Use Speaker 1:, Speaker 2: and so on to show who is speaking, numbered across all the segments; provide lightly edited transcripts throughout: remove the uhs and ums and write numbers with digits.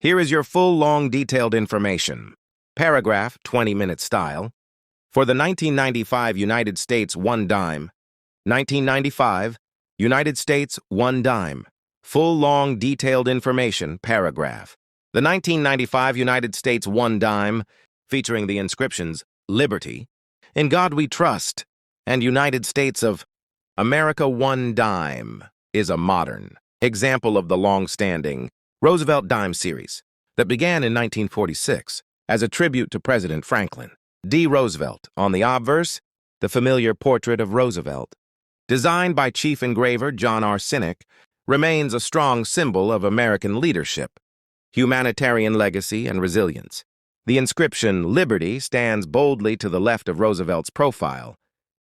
Speaker 1: Here is your full, long, detailed information. Paragraph, 20-minute style. For the 1995 United States 1 dime. 1995, United States 1 dime. Full, long, detailed information, paragraph. The 1995 United States 1 dime, featuring the inscriptions, Liberty, In God We Trust, and United States of America 1 dime, is a modern example of the long-standing Roosevelt dime series that began in 1946 as a tribute to President Franklin D. Roosevelt. On the obverse, the familiar portrait of Roosevelt, designed by chief engraver John R. Sinek, remains a strong symbol of American leadership, humanitarian legacy, and resilience. The inscription, Liberty, stands boldly to the left of Roosevelt's profile,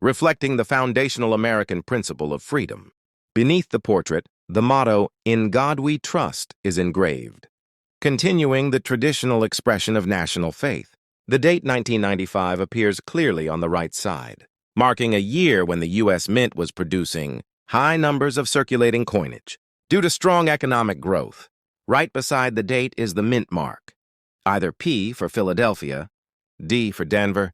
Speaker 1: reflecting the foundational American principle of freedom. Beneath the portrait, the motto, In God We Trust, is engraved, continuing the traditional expression of national faith. The date 1995 appears clearly on the right side, marking a year when the U.S. Mint was producing high numbers of circulating coinage. Due to strong economic growth, right beside the date is the mint mark, either P for Philadelphia, D for Denver,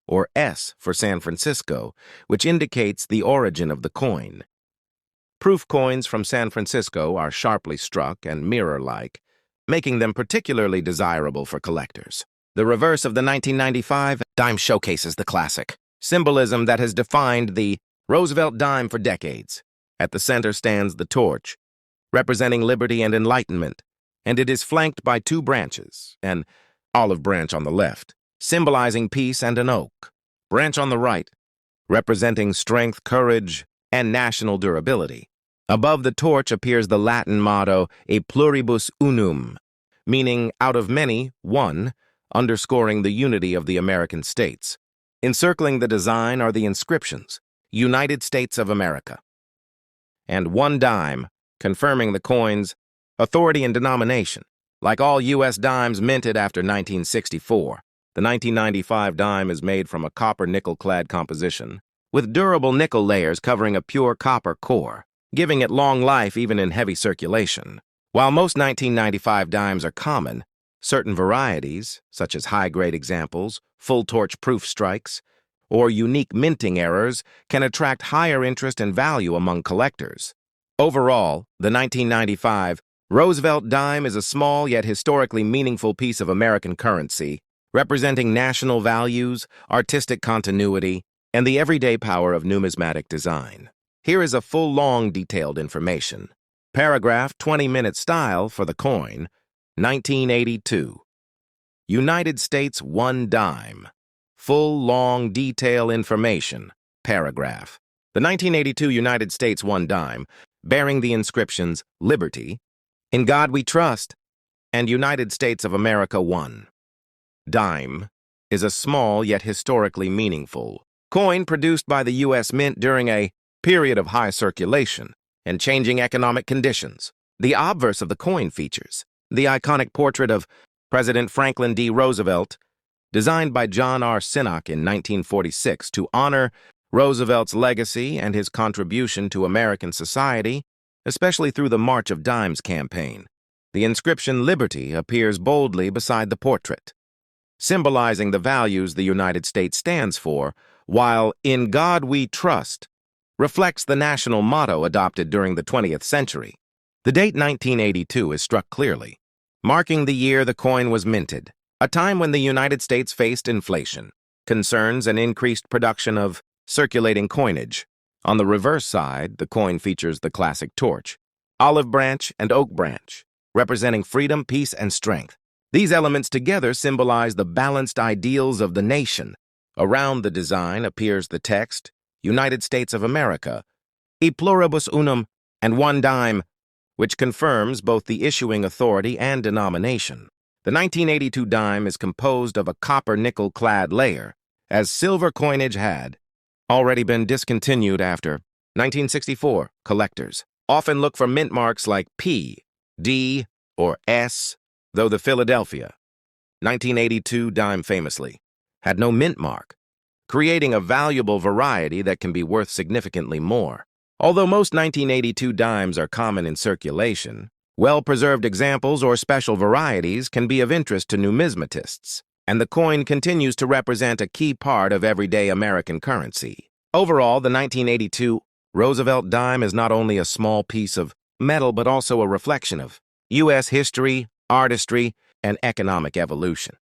Speaker 1: or S for San Francisco, which indicates the origin of the coin. Proof coins from San Francisco are sharply struck and mirror-like, making them particularly desirable for collectors. The reverse of the 1995 dime showcases the classic symbolism that has defined the Roosevelt dime for decades. At the center stands the torch, representing liberty and enlightenment, and it is flanked by two branches, an olive branch on the left, symbolizing peace, and an oak branch on the right, representing strength, courage, and national durability. Above the torch appears the Latin motto, E pluribus unum, meaning out of many, one, underscoring the unity of the American states. Encircling the design are the inscriptions, United States of America, and 1 dime, confirming the coin's authority and denomination. Like all U.S. dimes minted after 1964, the 1995 dime is made from a copper-nickel-clad composition, with durable nickel layers covering a pure copper core, giving it long life even in heavy circulation. While most 1995 dimes are common, certain varieties, such as high-grade examples, full-torch proof strikes, or unique minting errors, can attract higher interest and value among collectors. Overall, the 1995 Roosevelt dime is a small yet historically meaningful piece of American currency, representing national values, artistic continuity, and the everyday power of numismatic design. Here is a full, long, detailed information. Paragraph, 20-minute style for the coin, 1982. United States 1 dime. Full, long, detail information. Paragraph. The 1982 United States 1 dime, bearing the inscriptions Liberty, In God We Trust, and United States of America 1 dime, is a small yet historically meaningful coin produced by the U.S. Mint during a period of high circulation and changing economic conditions. The obverse of the coin features the iconic portrait of President Franklin D. Roosevelt, designed by John R. Sinek in 1946 to honor Roosevelt's legacy and his contribution to American society, especially through the March of Dimes campaign. The inscription Liberty appears boldly beside the portrait, symbolizing the values the United States stands for, while In God We Trust reflects the national motto adopted during the 20th century. The date 1982 is struck clearly, marking the year the coin was minted, a time when the United States faced inflation, concerns, and increased production of circulating coinage. On the reverse side, the coin features the classic torch, olive branch, and oak branch, representing freedom, peace, and strength. These elements together symbolize the balanced ideals of the nation. Around the design appears the text, United States of America, E pluribus unum, and 1 dime, which confirms both the issuing authority and denomination. The 1982 dime is composed of a copper-nickel-clad layer, as silver coinage had already been discontinued after 1964. Collectors often look for mint marks like P, D, or S, though the Philadelphia 1982 dime famously had no mint mark, creating a valuable variety that can be worth significantly more. Although most 1982 dimes are common in circulation, Well-preserved examples or special varieties can be of interest to numismatists, and the coin continues to represent a key part of everyday American currency. Overall, the 1982 Roosevelt dime is not only a small piece of metal but also a reflection of U.S. history, artistry, and economic evolution.